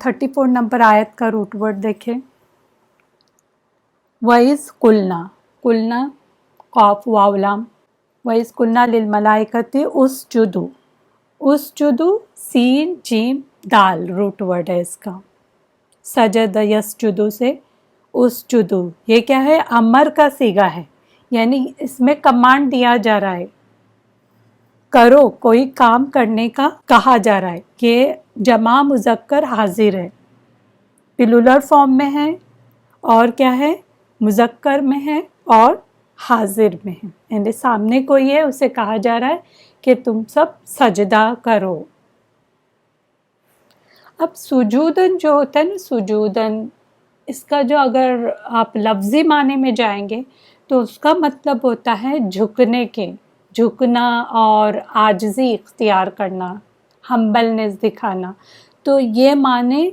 34 number आयत का root word देखें। वइस कुलना, कुलना कॉफ वावलाम, वइस कुलना लिल मलाइकति उसजुदू, उसजुदू सीन जीम दाल रूट वर्ड है इसका। सजद यसजुदू से उसजुदू, ये क्या है, अमर का सीगा है, यानी इसमें कमांड दिया जा रहा है, करो, कोई काम करने का कहा जा रहा है। ये जमा मुज़क्कर हाजिर है, प्लूरल फॉर्म में है और क्या है, मुज़क्कर में है और हाजिर में है, यानी सामने कोई है, उसे कहा जा रहा है कि तुम सब सजदा करो। अब सुजूदन जो होता है ना, सुजूदन, इसका जो अगर आप लफ्ज़ी माने में जाएंगे तो उसका मतलब होता है झुकने के, झुकना और आजिज़ी इख्तियार करना, हम्बलनेस दिखाना। तो ये माने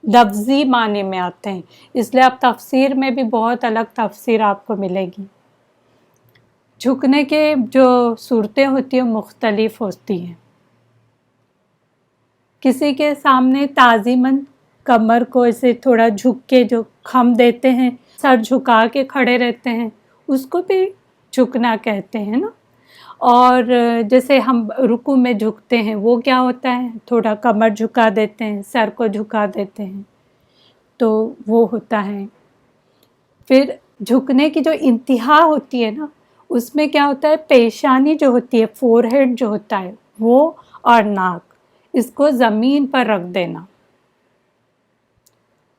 लफ्ज़ी माने में आते हैं, इसलिए आप तफसीर में भी बहुत अलग तफसीर आपको मिलेगी। झुकने के जो सूरतें होती हैं मुख्तलिफ होती हैं। किसी के सामने ताज़ीमन कमर को ऐसे थोड़ा झुक के जो खम देते हैं, सर झुका के खड़े रहते हैं, उसको भी झुकना कहते हैं ना। और जैसे हम रुकू में झुकते हैं, वो क्या होता है, थोड़ा कमर झुका देते हैं, सर को झुका देते हैं, तो वो होता है। फिर झुकने की जो इंतहा होती है ना, उसमें क्या होता है, पेशानी जो होती है, फोरहेड जो होता है वो, और नाक, इसको ज़मीन पर रख देना।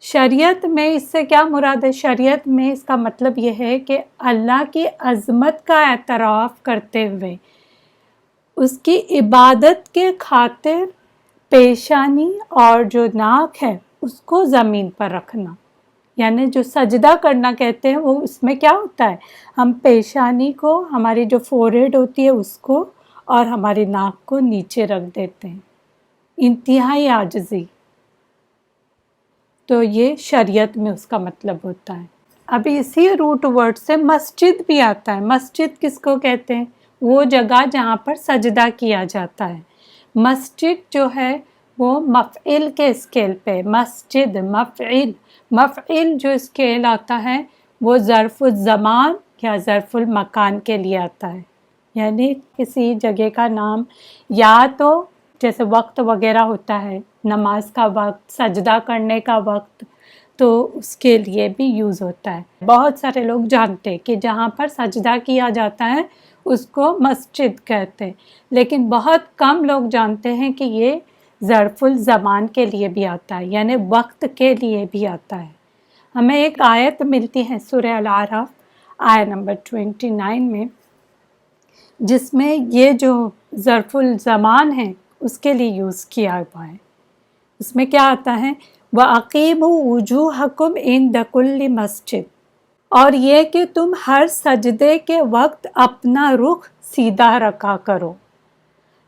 शरीयत में इससे क्या मुराद है, शरीयत में इसका मतलब यह है कि अल्लाह की अज़मत का एतराफ़ करते हुए उसकी इबादत के खातिर पेशानी और जो नाक है उसको ज़मीन पर रखना, यानी जो सजदा करना कहते हैं वो इसमें क्या होता है, हम पेशानी को, हमारी जो फोरहेड होती है उसको, और हमारी नाक को नीचे रख देते हैं, इंतहाई आजिज़ी। तो ये शरीयत में उसका मतलब होता है। अभी इसी रूट वर्ड से मस्जिद भी आता है। मस्जिद किसको कहते हैं, वो जगह जहाँ पर सजदा किया जाता है। मस्जिद जो है वो मफ़इल के स्केल पे, मस्जिद मफ़इल, मफ़इल जो स्केल आता है वो ज़र्फ़ुल ज़मान या ज़र्फ़ुल मकान के लिए आता है, यानी किसी जगह का नाम, या तो जैसे वक्त वगैरह होता है, नमाज का वक्त, सजदा करने का वक्त, तो उसके लिए भी यूज़ होता है। बहुत सारे लोग जानते हैं कि जहाँ पर सजदा किया जाता है उसको मस्जिद कहते हैं, लेकिन बहुत कम लोग जानते हैं कि ये ज़र्फ़ुल ज़मान के लिए भी आता है, यानी वक्त के लिए भी आता है। हमें एक आयत मिलती है सूरह अल-आराफ आयत नंबर 29 में, जिसमें ये जो ज़र्फ़ुल ज़मान है उसके लिए यूज़ किया हुआ है। इसमें क्या आता है, व अक़ीमू वुजूहकुम इंद कुल्लि मस्जिद, और ये कि तुम हर सजदे के वक्त अपना रुख सीधा रखा करो।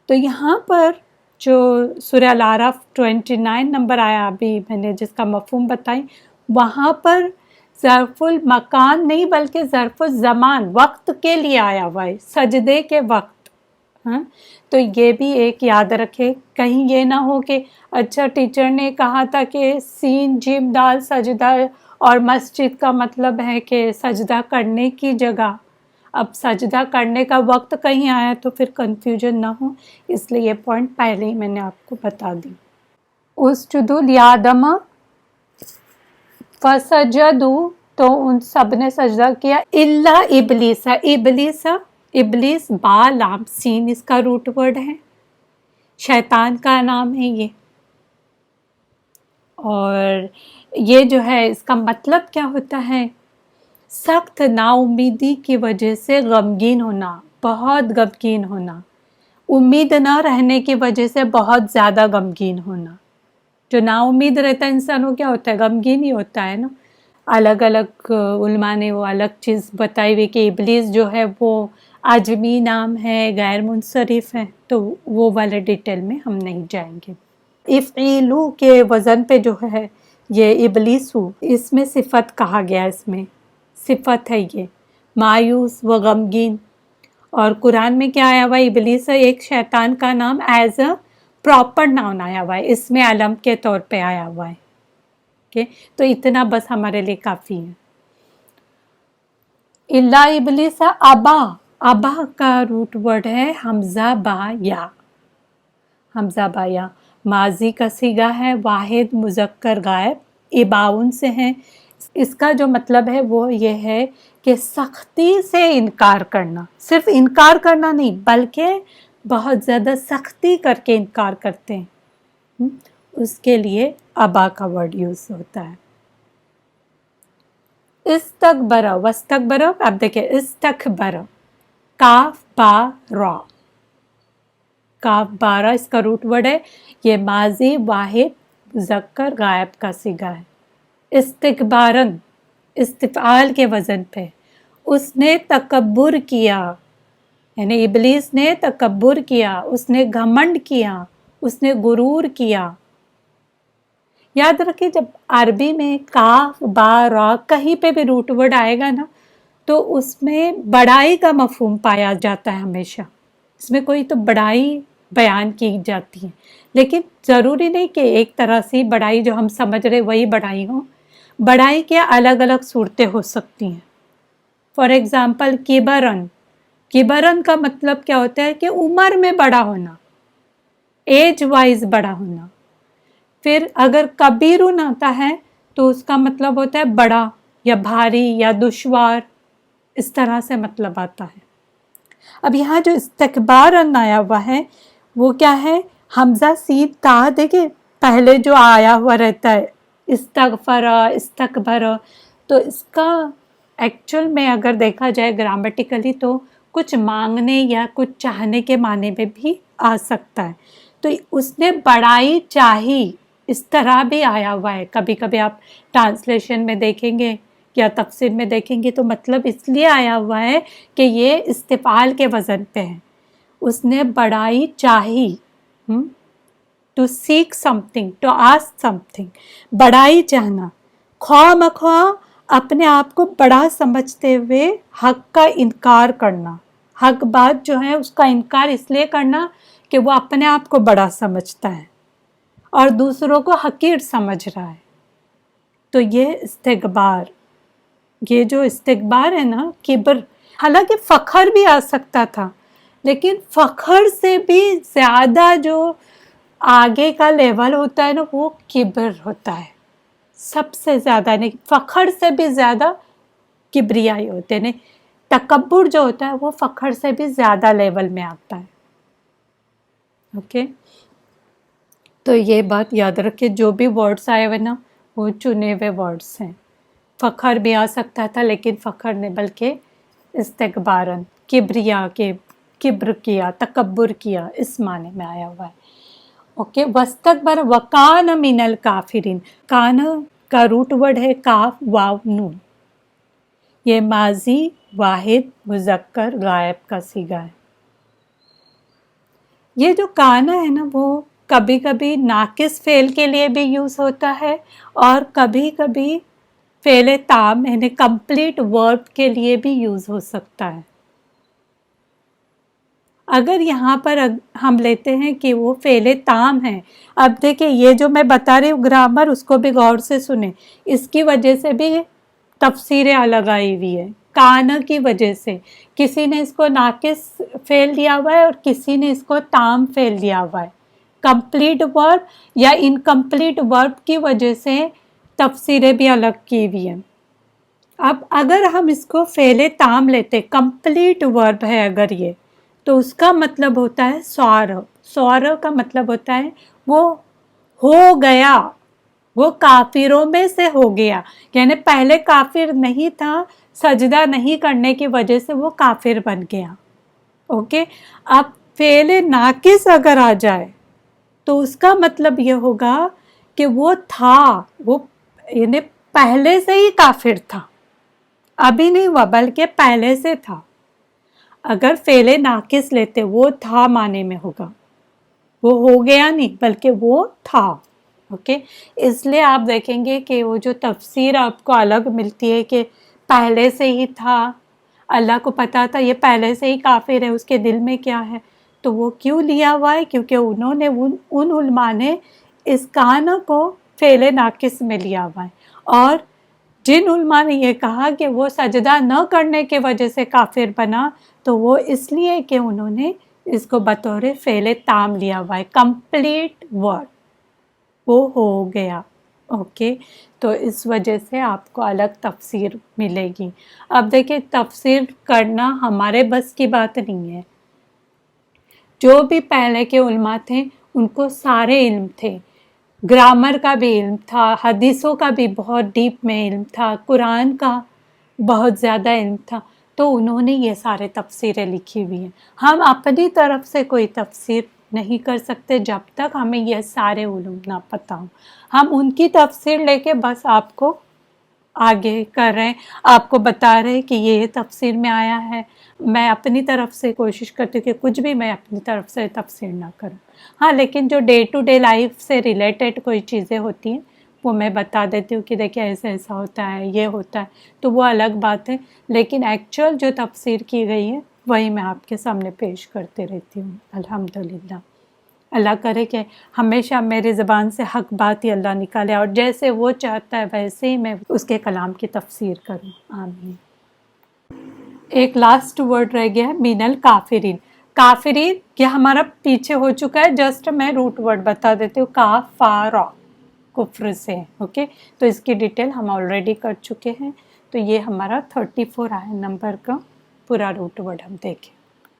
तो यहाँ पर जो सूरह अल-आराफ 29 नंबर आया, अभी मैंने जिसका मफ़हूम बताई, वहाँ पर ज़र्फ़ुल मकान नहीं बल्कि ज़र्फ़ुल ज़मान, वक्त के लिए आया हुआ है, सजदे के वक्त। हाँ, तो ये भी एक याद रखे, कहीं ये ना हो कि अच्छा टीचर ने कहा था कि सीन जीम दाल सजदा, और मस्जिद का मतलब है कि सजदा करने की जगह। अब सजदा करने का वक्त कहीं आया तो फिर कंफ्यूजन ना हो, इसलिए ये पॉइंट पहले ही मैंने आपको बता दी। उसजुदू लिआदम फसजदू, तो उन सब ने सजदा किया, इल्ला इबलीसा, इबलीसा, इबलीस बा लाम सीन इसका रूट वर्ड है, शैतान का नाम है ये। और ये जो है इसका मतलब क्या होता है, सख्त नाउमीदी की वजह से गमगीन होना, बहुत गमगीन होना, उम्मीद ना रहने की वजह से बहुत ज़्यादा गमगीन होना। जो नाउमीद रहता है इंसान, वो क्या होता है, गमगीन ही होता है ना। अलग अलग उलमा ने वो अलग चीज़ बताई हुई कि इबलीस जो है वो आजमी नाम है, गैर मुनसरिफ है, तो वो वाले डिटेल में हम नहीं जाएंगे। इफ़ईलू के वज़न पे जो है ये इबलीसु, इसमें सिफत कहा गया, इसमें सिफत है ये, मायूस व गमगीन। और कुरान में क्या आया हुआ, इबलीस एक शैतान का नाम एज अ प्रॉपर नाउन आया हुआ है, इसमें अलम के तौर पे आया हुआ है। ओके, तो इतना बस हमारे लिए काफ़ी है। इल्ला इबलीस अबा, अबा का रूट वर्ड है हमजा बा या, हमजा बा या। माजी का सीगा है वाहिद मुजक्कर गायब, इबाउन से है। इसका जो मतलब है वो ये है कि सख्ती से इनकार करना, सिर्फ इनकार करना नहीं बल्कि बहुत ज़्यादा सख्ती करके इनकार करते हैं, उसके लिए अबा का वर्ड यूज़ होता है। इस्तकबर वस्तकबर, आप देखिए इस्तकबर, काफ बा रा, काफ बारा इसका रूट वर्ड है, ये माजी वाहिद मुज़क्कर गायब का सीगा है। इस्तिकबारन इस्तिफ़ाल के वज़न पे, उसने तकब्बुर किया, यानी इबलीस ने तकब्बुर किया, उसने घमंड किया, उसने गुरूर किया। याद रखिए जब अरबी में काफ बा रा कहीं पे भी रूट वर्ड आएगा ना तो उसमें बड़ाई का मफहूम पाया जाता है हमेशा, इसमें कोई तो बड़ाई बयान की जाती है, लेकिन ज़रूरी नहीं कि एक तरह से बड़ाई जो हम समझ रहे वही बड़ाई हो। बड़ाई के अलग अलग सूरतें हो सकती हैं। फॉर एग्ज़ाम्पल किबरन, किबरन का मतलब क्या होता है कि उम्र में बड़ा होना, एज वाइज बड़ा होना। फिर अगर कबीरुन आता है तो उसका मतलब होता है बड़ा या भारी या दुश्वार, इस तरह से मतलब आता है। अब यहाँ जो इस्तकबारन आया हुआ है वो क्या है, हमजा सीन ता, देखिए पहले जो आया हुआ रहता है इस्तगफरा इस्तकबरा, तो इसका एक्चुअल में अगर देखा जाए ग्रामेटिकली तो कुछ मांगने या कुछ चाहने के माने में भी आ सकता है। तो उसने बड़ाई चाही, इस तरह भी आया हुआ है। कभी कभी आप ट्रांसलेशन में देखेंगे या तफसीर में देखेंगे तो मतलब इसलिए आया हुआ है कि ये इस्तिफ़ाल के वज़न पे है, उसने बड़ाई चाही, to seek something, to ask something, बड़ाई चाहना, ख्वाह मख्वाह अपने आप को बड़ा समझते हुए हक का इनकार करना, हक बात जो है उसका इनकार इसलिए करना कि वो अपने आप को बड़ा समझता है और दूसरों को हकीर समझ रहा है। तो ये इस्तिकबार, ये जो इस्तिकबार है ना, किब्र, हालांकि फ़ख्र भी आ सकता था लेकिन फ़ख्र से भी ज़्यादा जो आगे का लेवल होता है ना वो किब्र होता है, सबसे ज़्यादा नहीं, फ़ख्र से भी ज़्यादा किब्रियाई होते हैं। तकब्बुर जो होता है वो फ़ख्र से भी ज़्यादा लेवल में आता है। ओके, तो ये बात याद रखिए, जो भी वर्ड्स आए हुए ना वो चुने हुए वर्ड्स हैं। फ़ख्र भी आ सकता था लेकिन फ़ख्र ने बल्कि इस्तिकबारन, किब्रिया के, किब्र किया, तकब्बुर किया, इस माने में आया हुआ है। ओके, वस्तकबर वकान मिनल काफिरिन, कान का रूट वर्ड है काफ वाव नून, ये माजी वाहिद मुजक्कर गायब का सीगा है। ये जो काना है ना वो कभी कभी नाकिस फेल के लिए भी यूज़ होता है और कभी कभी फेले ताम यानी कंप्लीट वर्ब के लिए भी यूज़ हो सकता है। अगर यहाँ पर हम लेते हैं कि वो फेले ताम है, अब देखिए ये जो मैं बता रही हूँ ग्रामर उसको भी गौर से सुने, इसकी वजह से भी तफसीरें अलग आई हुई है। कान की वजह से किसी ने इसको नाकिस फेल दिया हुआ है और किसी ने इसको ताम फेल दिया हुआ है। कंप्लीट वर्ब या इनकम्प्लीट वर्ब की वजह से तफसीरें भी अलग की हुई हैं। अब अगर हम इसको फेले ताम लेते, कंप्लीट वर्ब है अगर ये, तो उसका मतलब होता है सौर, सौर का मतलब होता है वो हो गया, वो काफिरों में से हो गया, यानी पहले काफिर नहीं था, सजदा नहीं करने की वजह से वो काफिर बन गया। ओके, अब फेले नाकिस अगर आ जाए तो उसका मतलब ये होगा कि वो था, वो यानी पहले से ही काफिर था, अभी नहीं हुआ बल्कि पहले से था। अगर फेले नाकिस लेते वो था माने में होगा, वो हो गया नहीं बल्कि वो था। ओके, इसलिए आप देखेंगे कि वो जो तफसीर आपको अलग मिलती है कि पहले से ही था, अल्लाह को पता था ये पहले से ही काफिर है, उसके दिल में क्या है, तो वो क्यों लिया हुआ है? क्योंकि उन्होंने उन उलमा ने इस काना को फ़ेले नाकिस में लिया हुआ है, और जिन उलमा ने ये कहा कि वो सजदा न करने के वजह से काफिर बना, तो वो इसलिए कि उन्होंने इसको बतौर फ़ेले ताम लिया हुआ है, कंप्लीट वर्ड वो हो गया। ओके, तो इस वजह से आपको अलग तफसीर मिलेगी। अब देखिए, तफसीर करना हमारे बस की बात नहीं है। जो भी पहले के उलमा थे उनको सारे इल्म थे, ग्रामर का भी इल्म था, हदीसों का भी बहुत डीप में इल्म था, कुरान का बहुत ज़्यादा इल्म था, तो उन्होंने ये सारे तफसीरें लिखी हुई हैं। हम अपनी तरफ से कोई तफसीर नहीं कर सकते जब तक हमें ये सारे उलूम ना पता हो। हम उनकी तफसीर लेके बस आपको आगे कर रहे हैं, आपको बता रहे हैं कि ये तफसीर में आया है। मैं अपनी तरफ से कोशिश करती हूँ कि कुछ भी मैं अपनी तरफ से तफसीर ना करूँ। हाँ, लेकिन जो डे टू डे लाइफ से रिलेटेड कोई चीज़ें होती हैं वो मैं बता देती हूँ कि देखिए ऐसा ऐसा होता है, ये होता है, तो वो अलग बात है। लेकिन एक्चुअल जो तफसीर की गई है वही मैं आपके सामने पेश करते रहती हूँ। अल्हम्दुलिल्लाह, अल्लाह करे कि हमेशा मेरी ज़बान से हक बात ही अल्लाह निकाले, और जैसे वो चाहता है वैसे ही मैं उसके कलाम की तफसीर करूँ। आमीन। एक लास्ट वर्ड रह गया है, मिनल काफिरीन। काफिरीन ये हमारा पीछे हो चुका है, जस्ट मैं रूट वर्ड बता देती हूँ, काफारा कुफ्र से। ओके, तो इसकी डिटेल हम ऑलरेडी कर चुके हैं। तो ये हमारा 34 आया नंबर का पूरा रूट वर्ड हम देखें।